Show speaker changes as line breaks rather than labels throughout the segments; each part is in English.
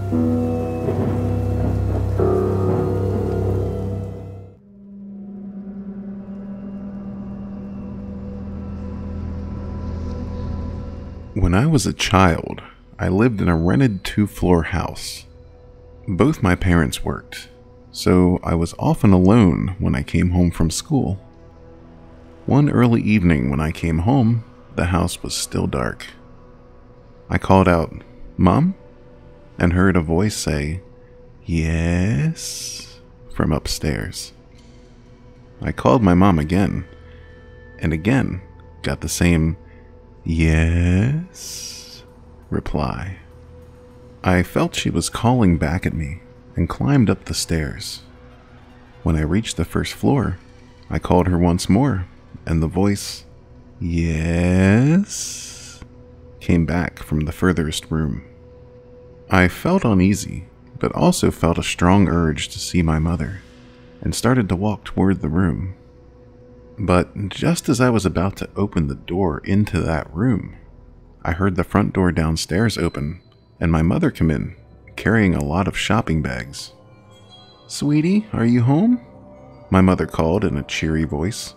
When I was a child, I lived in a rented 2-floor house. Both my parents worked, so I was often alone when I came home from school. One early evening when I came home, the house was still dark. I called out, "Mom?" and heard a voice say, "Yes?" from upstairs. I called my mom again, and again got the same "Yes?" reply. I felt she was calling back at me and climbed up the stairs. When I reached the first floor, I called her once more, and the voice, "Yes?" came back from the furthest room. I felt uneasy, but also felt a strong urge to see my mother, and started to walk toward the room. But just as I was about to open the door into that room, I heard the front door downstairs open and my mother come in, carrying a lot of shopping bags. "Sweetie, are you home?" my mother called in a cheery voice.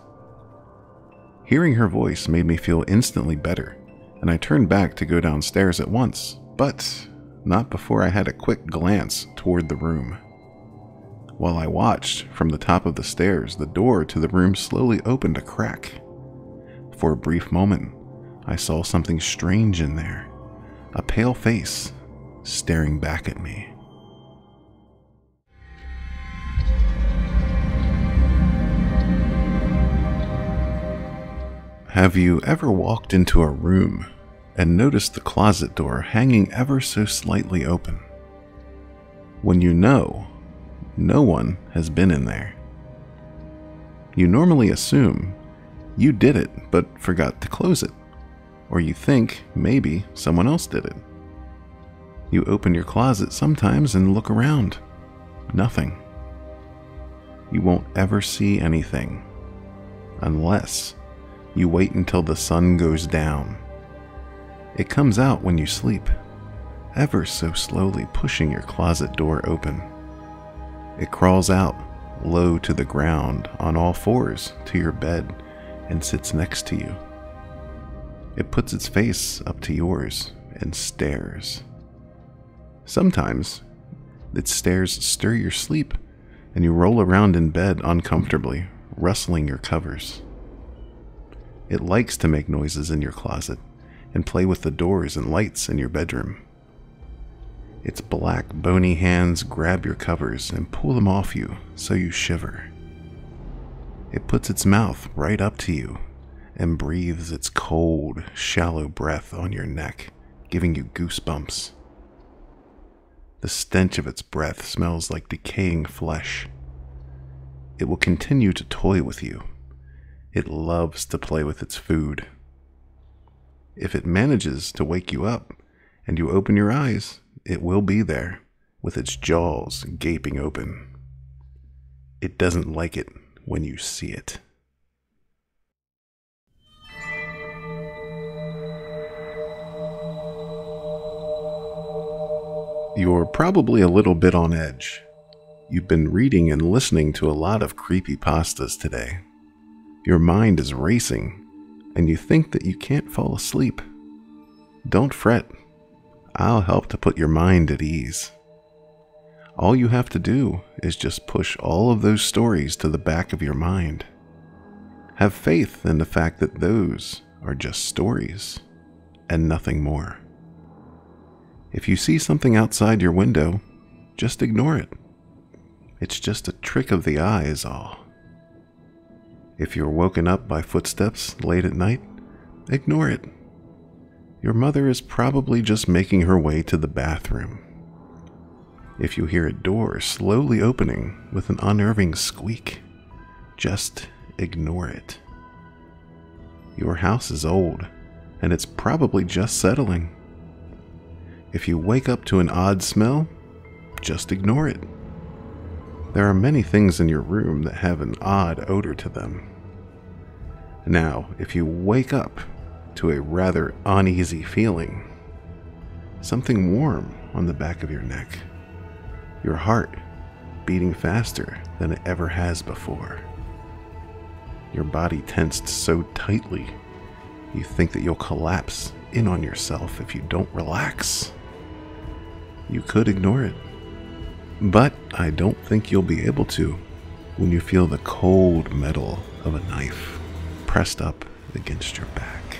Hearing her voice made me feel instantly better, and I turned back to go downstairs at once, but not before I had a quick glance toward the room. While I watched from the top of the stairs, the door to the room slowly opened a crack. For a brief moment, I saw something strange in there, a pale face staring back at me. Have you ever walked into a room and noticed the closet door hanging ever so slightly open? When you know no one has been in there. You normally assume you did it but forgot to close it, or you think maybe someone else did it. You open your closet sometimes and look around. Nothing. You won't ever see anything unless you wait until the sun goes down. It comes out when you sleep, ever so slowly pushing your closet door open. It crawls out, low to the ground, on all fours to your bed, and sits next to you. It puts its face up to yours and stares. Sometimes, its stares stir your sleep, and you roll around in bed uncomfortably, rustling your covers. It likes to make noises in your closet and play with the doors and lights in your bedroom. Its black, bony hands grab your covers and pull them off you so you shiver. It puts its mouth right up to you and breathes its cold, shallow breath on your neck, giving you goosebumps. The stench of its breath smells like decaying flesh. It will continue to toy with you. It loves to play with its food. If it manages to wake you up and you open your eyes, it will be there, with its jaws gaping open. It doesn't like it when you see it. You're probably a little bit on edge. You've been reading and listening to a lot of creepypastas today. Your mind is racing, and you think that you can't fall asleep. Don't fret. I'll help to put your mind at ease. All you have to do is just push all of those stories to the back of your mind. Have faith in the fact that those are just stories and nothing more. If you see something outside your window, just ignore it. It's just a trick of the eye is all. If you're woken up by footsteps late at night, ignore it. Your mother is probably just making her way to the bathroom. If you hear a door slowly opening with an unnerving squeak, just ignore it. Your house is old, and it's probably just settling. If you wake up to an odd smell, just ignore it. There are many things in your room that have an odd odor to them. Now, if you wake up to a rather uneasy feeling, something warm on the back of your neck, your heart beating faster than it ever has before. Your body tensed so tightly, you think that you'll collapse in on yourself if you don't relax. You could ignore it, but I don't think you'll be able to when you feel the cold metal of a knife pressed up against your back.